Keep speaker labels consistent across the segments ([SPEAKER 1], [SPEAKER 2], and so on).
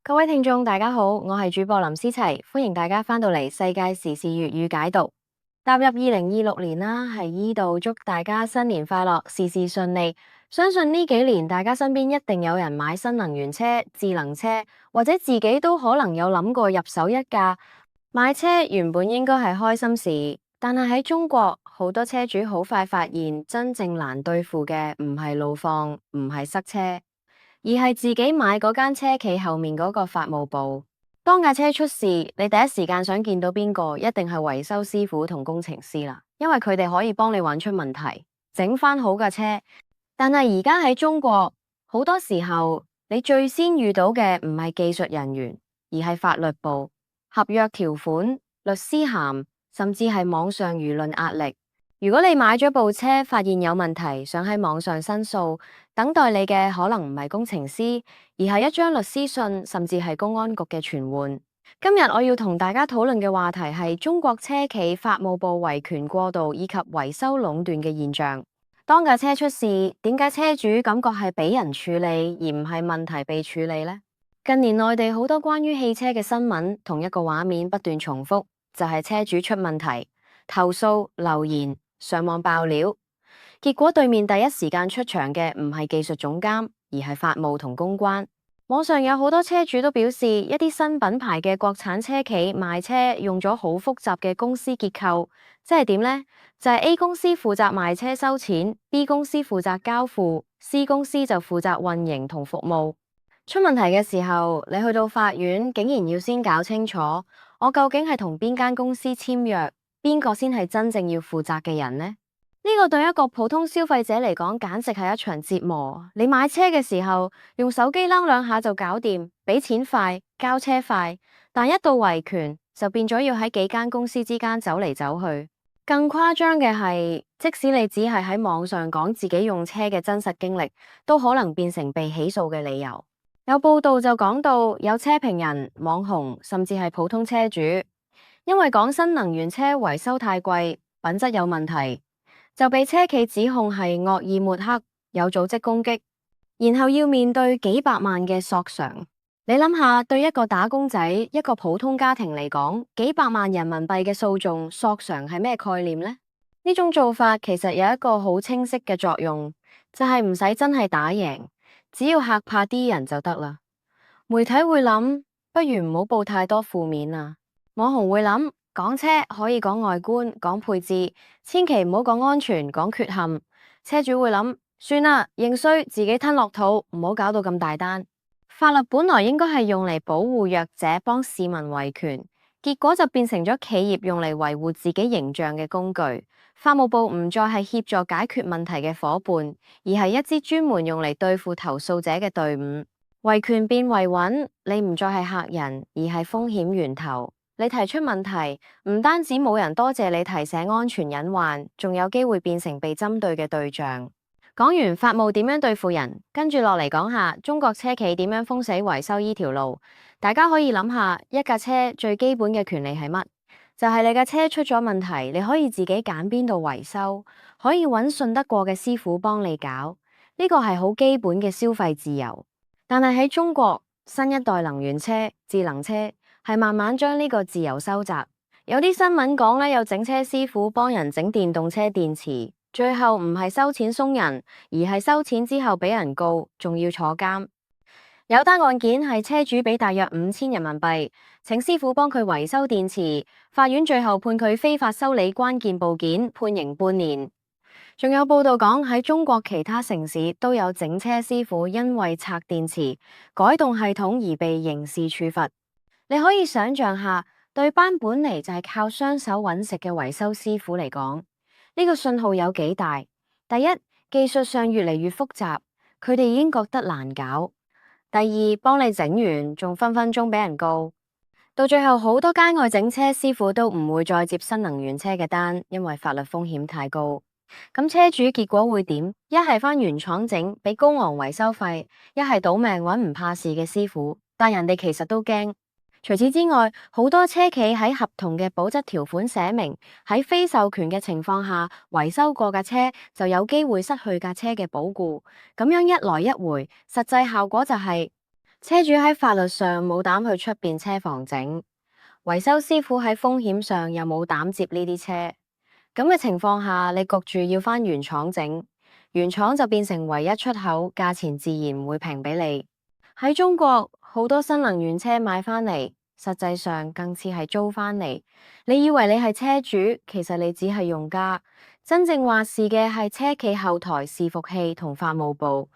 [SPEAKER 1] 各位聽眾大家好，我係主播林思齊，歡迎大家返到嚟世界時事粵語解讀。踏入2026年啦，喺呢度祝大家新年快樂，事事順利。相信呢幾年大家身邊一定有人買新能源車、智能車，或者自己都可能有諗過入手一架。買車原本應該係開心事，但係喺中國好多車主好快發現，真正難對付嘅唔係路況，唔係塞車，而係自己買嗰間車企後面嗰個法務部。當架車出事，你第一時間想見到邊個？一定係維修師傅同工程師啦，因為佢哋可以幫你揾出問題，整翻好架車。但係而家喺中國，好多時候你最先遇到嘅唔係技術人員，而係法律部、合約條款、律師函，甚至係網上輿論壓力。如果你買咗部車，發現有問題，想喺網上申訴，等待你嘅可能唔係工程師，而係一張律師信，甚至係公安局嘅傳喚。今日我要同大家討論嘅話題係中國車企法務部維權過度以及維修壟斷嘅現象。當架車出事，點解車主感覺係俾人處理，而唔係問題被處理呢？近年內地好多關於汽車嘅新聞，同一個畫面不斷重複，就係車主出問題、投訴、留言、上網爆料，結果對面第一時間出場嘅唔係技術總監，而係法務同公關。網上有好多車主都表示，一啲新品牌嘅國產車企賣車用咗好複雜嘅公司結構，即係點呢？就係 A 公司負責賣車收錢，B 公司負責交付，C 公司就負責運營同服務。出問題嘅時候，你去到法院，竟然要先搞清楚，我究竟係同邊間公司簽約，邊個先係真正要負責嘅人呢？呢個對一個普通消費者嚟講，簡直係一場折磨。你買車嘅時候，用手機啷兩下就搞掂，俾錢快，交車快，但一到維權，就變咗要喺幾間公司之間走嚟走去。更誇張嘅係，即使你只係喺網上講自己用車嘅真實經歷，都可能變成被起訴嘅理由。有報道就講到，有車評人、網紅，甚至係普通車主，因為講新能源車維修太貴，品質有問題，就被車企指控係惡意抹黑、有組織攻擊，然後要面對幾百萬嘅索償。你諗下，對一個打工仔、一個普通家庭嚟講，幾百萬人民幣嘅訴訟索償係咩概念呢？呢種做法其實有一個好清晰嘅作用，就係唔使真係打贏，只要嚇怕啲人就得啦。媒體會諗，不如唔好報太多負面啊。網紅會諗，講車可以講外觀、講配置，千祈唔好講安全、講缺陷。車主會諗，算啦，認衰，自己吞落肚，唔好搞到咁大單。法律本來應該係用嚟保護弱者、幫市民維權，結果就變成咗企業用嚟維護自己形象嘅工具。法務部唔再係協助解決問題嘅夥伴，而係一支專門用嚟對付投訴者嘅隊伍。維權變維穩，你唔再係客人，而係風險源頭。你提出問題，唔單止冇人多謝你提醒安全隱患，仲有機會變成被針對嘅對象。講完法務點樣對付人，跟住落嚟講下中國車企點樣封死維修呢條路。大家可以諗下，一架車最基本嘅權利係乜？就係你架車出咗問題，你可以自己揀邊度維修，可以揾信得過嘅師傅幫你搞。呢個係好基本嘅消費自由。但係喺中國，新一代能源車、智能車係慢慢將呢個自由收窄。有啲新聞講咧，有整車師傅幫人整電動車電池。最後唔係收錢鬆人，而係收錢之後俾人告，仲要坐監。有單案件係車主俾大約5000人民幣，請師傅幫佢維修電池，法院最後判佢非法修理關鍵部件，判刑半年。仲有報道講喺中國其他城市都有整車師傅因為拆電池、改動系統而被刑事處罰。你可以想象下，對班本嚟就係靠雙手揾食嘅維修師傅嚟講，呢個信號有幾大？第一，技術上越嚟越複雜，佢哋已經覺得難搞。第二，幫你整完仲分分鐘俾人告。到最後，好多街外整車師傅都唔會再接新能源車嘅單，因為法律風險太高。咁車主結果會點？一係返原廠整，俾高昂維修費；一係賭命揾唔怕事嘅師傅，但人哋其實都驚。除此之外，好多車企喺合同嘅保質條款寫明，喺非授權嘅情況下維修過架車就有機會失去架車嘅保固。咁樣一來一回，實際效果就係車主喺法律上冇膽去出邊車房整，維修師傅喺風險上又冇膽接呢啲車，咁嘅情況下，你焗住要返原廠整，原廠就變成唯一出口，價錢自然唔會平俾你。喺中國，好多新能源車買返嚟，實際上更似係租返嚟。你以為你係車主，其實你只係用家，真正話事嘅係車企後台伺服器同法務部。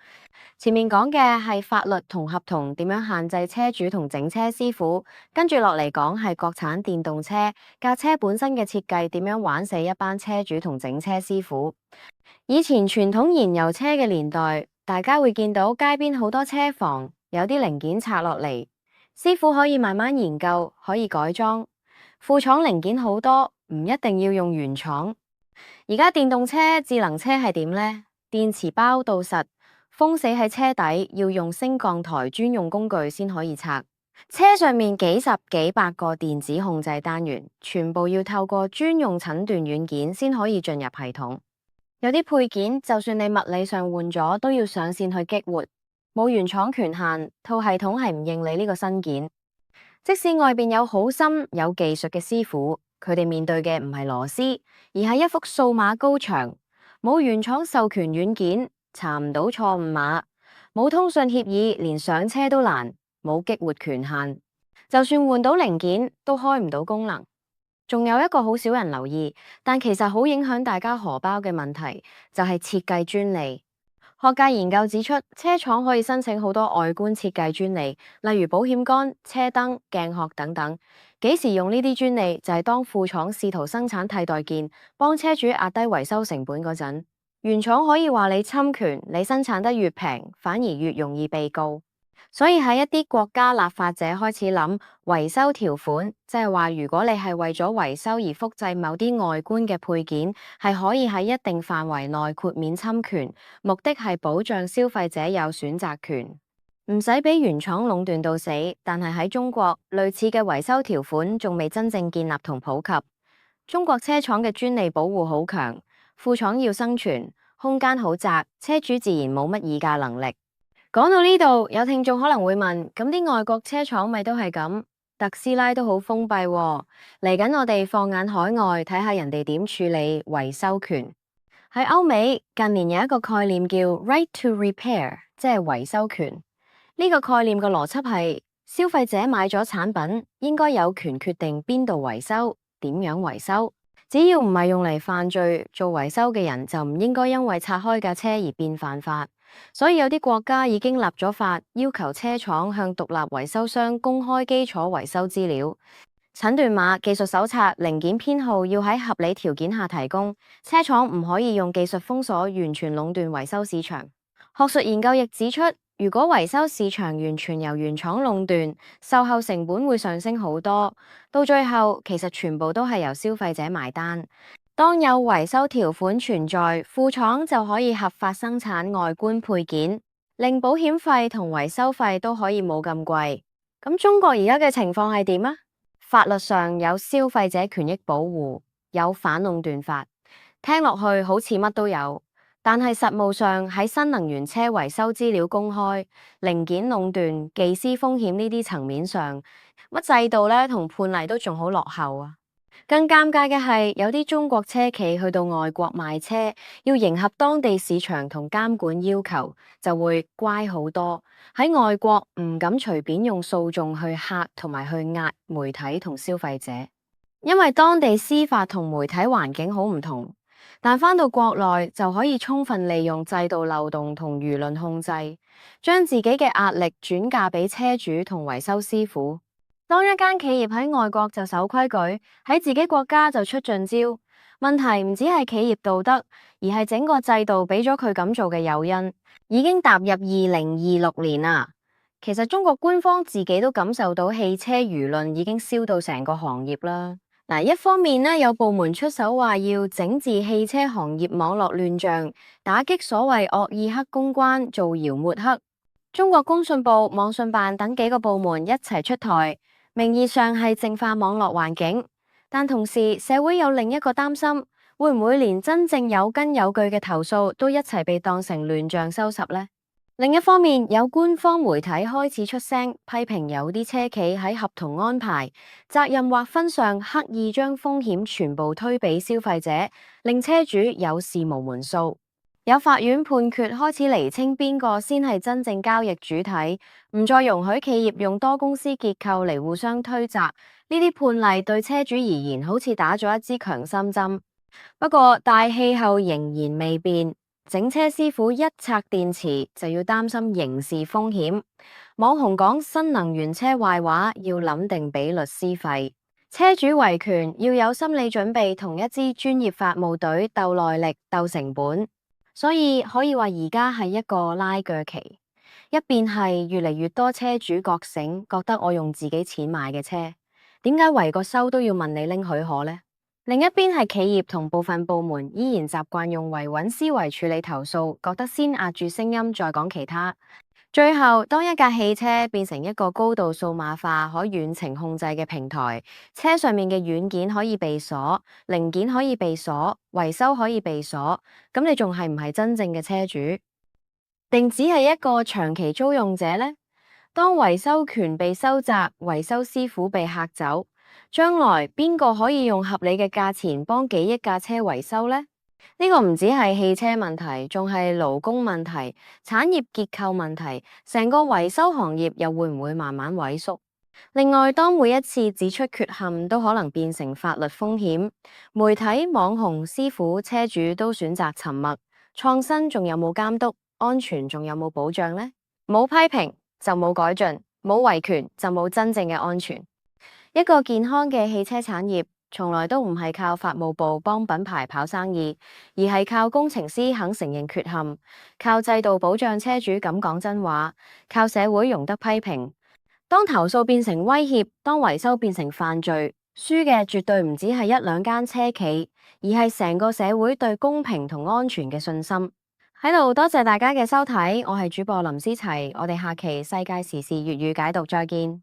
[SPEAKER 1] 前面講嘅係法律同合同點樣限制車主同整車師傅，跟住落嚟講係國產電動車架車本身嘅設計點樣玩死一班車主同整車師傅。以前傳統燃油車嘅年代，大家會見到街邊好多車房，有啲零件拆落嚟，師傅可以慢慢研究，可以改裝。副廠零件好多，唔一定要用原廠。而家電動車、智能車係點呢？電池包到實。封死喺車底，要用升降台專用工具先可以拆。車上面幾十幾百個電子控制單元，全部要透過專用診斷軟件先可以進入系統。有啲配件，就算你物理上換咗，都要上線去激活，冇原廠權限，套系統係唔認你呢個新件。即使外邊有好深有技術嘅師傅，佢哋面對嘅唔係螺絲，而係一幅數碼高牆，冇原廠授權軟件。查唔到錯誤碼，冇通訊協議，連上車都難，冇激活權限，就算換到零件都開唔到功能。仲有一個好少人留意，但其實好影響大家荷包嘅問題，就係設計專利。學界研究指出，車廠可以申請好多外觀設計專利，例如保險桿、車燈、鏡殼等等。幾時用呢啲專利，就係當副廠試圖生產替代件，幫車主壓低維修成本嗰陣。原廠可以話你侵權，你生產得越平，反而越容易被告。所以喺一啲國家立法者開始諗維修條款，即係話如果你係為咗維修而複製某啲外觀嘅配件，係可以喺一定範圍內豁免侵權，目的係保障消費者有選擇權，唔使俾原廠壟斷到死。但係喺中國，類似嘅維修條款仲未真正建立同普及。中國車廠嘅專利保護好強。副廠要生存，空間好窄，車主自然冇乜議價能力。講到呢度，有聽眾可能會問：咁啲外國車廠咪都係咁？特斯拉都好封閉喎。嚟緊我哋放眼海外，睇下人哋點處理維修權。喺歐美，近年有一個概念叫 Right to Repair， 即係維修權。呢個概念嘅邏輯係，消費者買咗產品，應該有權決定邊度維修，點樣維修。只要唔係用嚟犯罪，做維修嘅人就唔應該因為拆開架車而變犯法。所以有啲國家已經立咗法，要求車廠向獨立維修商公開基礎維修資料、診斷碼、技術手冊、零件編號，要喺合理條件下提供。車廠唔可以用技術封鎖完全壟斷維修市場。學術研究亦指出，如果維修市場完全由原廠壟斷，售後成本會上升好多，到最後其實全部都係由消費者埋單。當有維修條款存在，副廠就可以合法生產外觀配件，令保險費同維修費都可以冇咁貴。咁中國而家嘅情況係點啊？法律上有消費者權益保護，有反壟斷法，聽落去好似乜都有。但係實務上喺新能源車維修資料公開、零件壟斷、技師風險呢啲層面上，乜制度咧同判例都仲好落後啊！更尷尬嘅係，有啲中國車企去到外國賣車，要迎合當地市場同監管要求，就會乖好多。喺外國唔敢隨便用訴訟去嚇同埋去壓媒體同消費者，因為當地司法同媒體環境好唔同。但返到國內就可以充分利用制度漏洞同輿論控制，將自己嘅壓力轉嫁俾車主同維修師傅。當一間企業喺外國就守規矩，喺自己國家就出盡招。問題唔止係企業道德，而係整個制度俾咗佢咁做嘅誘因。已經踏入2026年啦，其實中國官方自己都感受到汽車輿論已經燒到成個行業啦。嗱，一方面呢，有部門出手話要整治汽車行業網絡亂象，打擊所謂惡意黑公關、造謠抹黑。中國工信部、網信辦等幾個部門一齊出台，名義上係淨化網絡環境，但同時社會有另一個擔心，會唔會連真正有根有據嘅投訴都一齊被當成亂象收拾呢？另一方面，有官方媒體開始出聲批評有啲車企喺合同安排、責任劃分上刻意將風險全部推俾消費者，令車主有事無門訴。有法院判決開始釐清邊個先係真正交易主體，唔再容許企業用多公司結構嚟互相推責。呢啲判例對車主而言好似打咗一支強心針。不過大氣候仍然未變。整車師傅一拆電池就要擔心刑事風險。網紅講新能源車壞話要諗定俾律師費。車主維權要有心理準備，同一支專業法務隊鬥耐力、鬥成本。所以可以話而家係一個拉鋸期，一邊係越嚟越多車主覺醒，覺得我用自己錢買嘅車，點解維個修都要問你拎許可呢？另一邊係企業同部分部門依然習慣用維穩思維處理投訴，覺得先壓住聲音再講其他。最後，當一架汽車變成一個高度數碼化、可遠程控制嘅平台，車上面嘅軟件可以被鎖，零件可以被鎖，維修可以被鎖，咁你仲係唔係真正嘅車主？定只係一個長期租用者呢？當維修權被收窄，維修師傅被嚇走，將來邊個可以用合理嘅價錢幫幾億架車維修呢？呢個唔止係汽車問題，仲係勞工問題、產業結構問題，成個維修行業又會唔會慢慢萎縮？另外，當每一次指出缺陷都可能變成法律風險，媒體、網紅、師傅、車主都選擇沉默，創新仲有冇監督？安全仲有冇保障呢？冇批評就冇改進，冇維權就冇真正嘅安全。一個健康嘅汽車產業，從來都唔係靠法務部幫品牌跑生意，而係靠工程師肯承認缺陷，靠制度保障車主敢講真話，靠社會容得批評。當投訴變成威脅，當維修變成犯罪，輸嘅絕對唔止係一兩間車企，而係成個社會對公平同安全嘅信心。喺度多謝大家嘅收睇，我係主播林思齊，我哋下期世界時事粵語解讀再見。